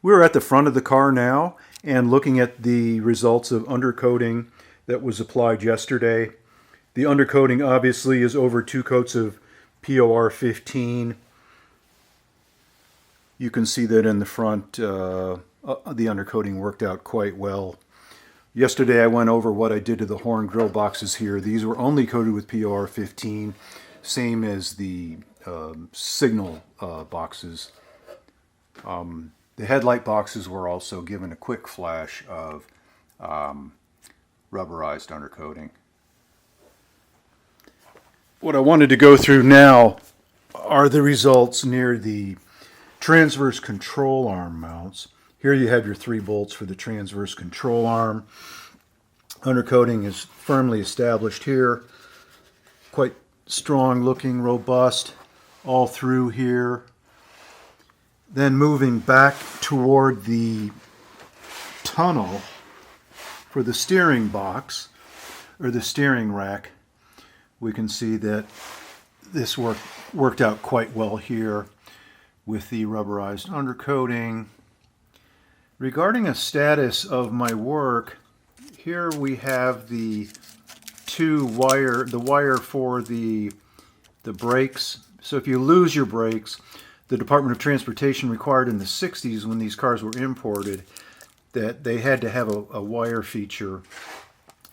We're at the front of the car now and looking at the results of undercoating that was applied yesterday. The undercoating obviously is over 2 coats of POR-15. You can see that in the front, the undercoating worked out quite well. Yesterday I went over what I did to the horn grill boxes here. These were only coated with POR-15, same as the signal boxes. The headlight boxes were also given a quick flash of rubberized undercoating. What I wanted to go through now are the results near the transverse control arm mounts. Here you have your 3 bolts for the transverse control arm. Undercoating is firmly established here. Quite strong looking, robust all through here. Then moving back toward the tunnel for the steering box, or the steering rack, we can see that this worked out quite well here with the rubberized undercoating. Regarding a status of my work, here we have the wire for the brakes. So if you lose your brakes, the Department of Transportation required in the 60s when these cars were imported that they had to have a wire feature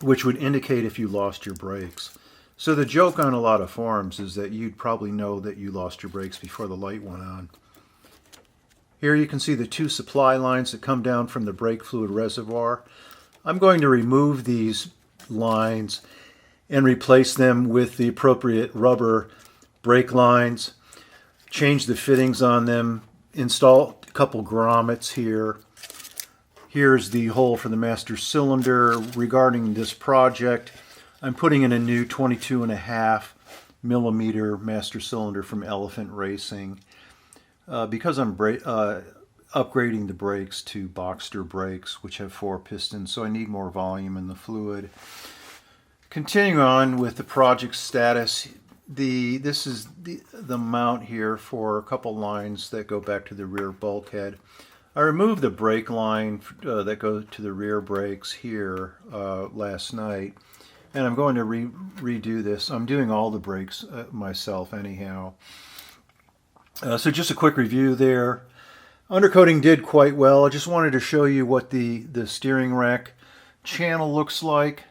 which would indicate if you lost your brakes. So the joke on a lot of forums is that you'd probably know that you lost your brakes before the light went on. Here you can see the 2 supply lines that come down from the brake fluid reservoir. I'm going to remove these lines and replace them with the appropriate rubber brake lines, change the fittings on them, install a couple grommets here. Here's the hole for the master cylinder. Regarding this project, I'm putting in a new 22.5 millimeter master cylinder from Elephant Racing. Because I'm upgrading the brakes to Boxster brakes, which have 4 pistons, so I need more volume in the fluid. Continuing on with the project status, this is the mount here for a couple lines that go back to the rear bulkhead. I removed the brake line that goes to the rear brakes here last night, and I'm going to redo this. I'm doing all the brakes myself anyhow. So just a quick review there. Undercoating did quite well. I just wanted to show you what the steering rack channel looks like.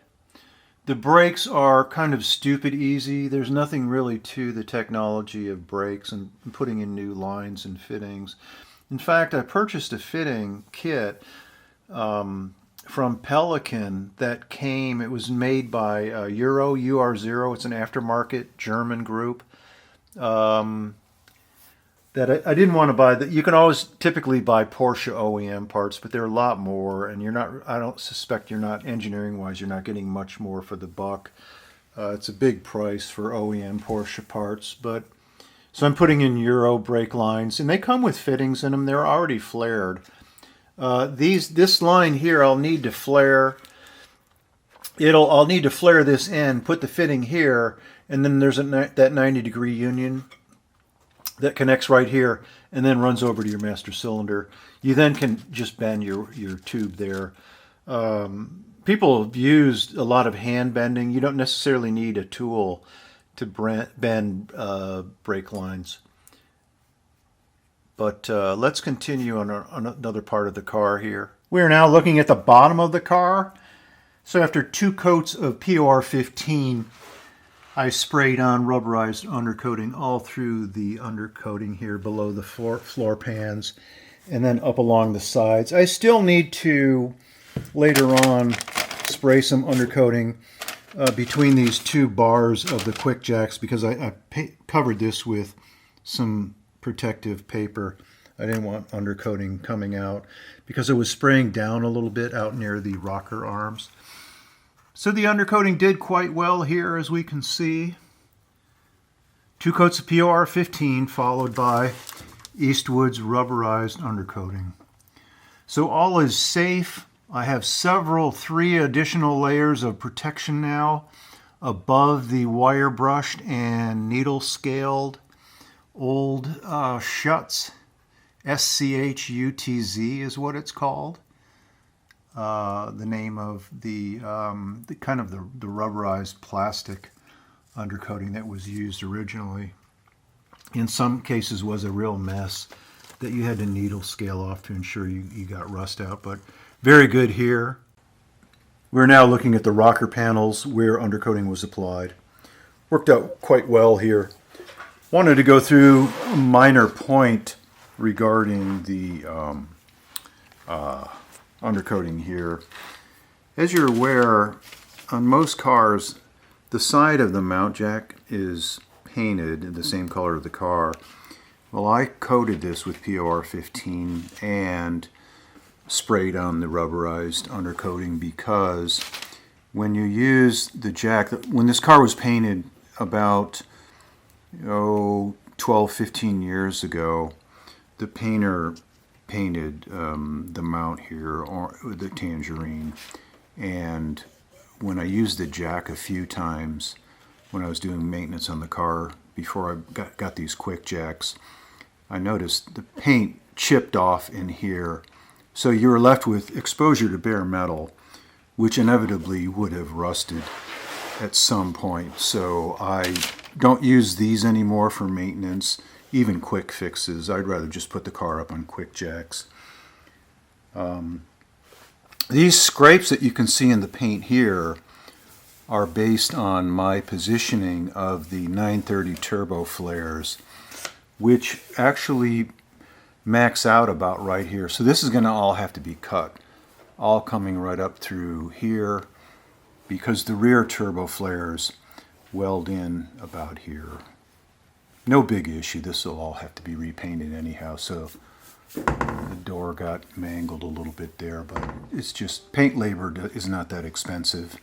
The brakes are kind of stupid easy. There's nothing really to the technology of brakes and putting in new lines and fittings. In fact, I purchased a fitting kit from Pelican that came, it was made by UR0. It's an aftermarket German group. That I didn't want to buy. You can always typically buy Porsche OEM parts, but they're a lot more, and I don't suspect you're not, engineering-wise, you're not getting much more for the buck. It's a big price for OEM Porsche parts, so I'm putting in Euro brake lines, and they come with fittings in them. They're already flared. This line here, I'll need to flare. I'll need to flare this end, put the fitting here, and then there's that 90-degree union that connects right here and then runs over to your master cylinder. You then can just bend your tube there. People have used a lot of hand bending. You don't necessarily need a tool to bend brake lines. But let's continue on another part of the car here. We are now looking at the bottom of the car. So after 2 coats of POR-15, I sprayed on rubberized undercoating all through the undercoating here below the floor pans and then up along the sides. I still need to later on spray some undercoating between these 2 bars of the quick jacks because I covered this with some protective paper. I didn't want undercoating coming out because it was spraying down a little bit out near the rocker arms. So the undercoating did quite well here, as we can see. 2 coats of POR-15 followed by Eastwood's rubberized undercoating. So all is safe. I have 3 additional layers of protection now above the wire brushed and needle scaled old shuts SCHUTZ is what it's called. The name of the kind of the rubberized plastic undercoating that was used originally. In some cases was a real mess that you had to needle scale off to ensure you got rust out, but very good here. We're now looking at the rocker panels where undercoating was applied. Worked out quite well here. Wanted to go through a minor point regarding the undercoating here. As you're aware, on most cars, the side of the mount jack is painted the same color of the car. Well, I coated this with POR-15 and sprayed on the rubberized undercoating because when you use the jack, when this car was painted about 12-15 years ago, the painter painted the mount here, or the tangerine, and when I used the jack a few times when I was doing maintenance on the car before I got these quick jacks, I noticed the paint chipped off in here, so you were left with exposure to bare metal, which inevitably would have rusted at some point. So I don't use these anymore for maintenance, even quick fixes. I'd rather just put the car up on quick jacks. These scrapes that you can see in the paint here are based on my positioning of the 930 turbo flares, which actually max out about right here. So this is going to all have to be cut, all coming right up through here, because the rear turbo flares weld in about here. No big issue. This will all have to be repainted anyhow, so the door got mangled a little bit there, but it's just paint labor is not that expensive.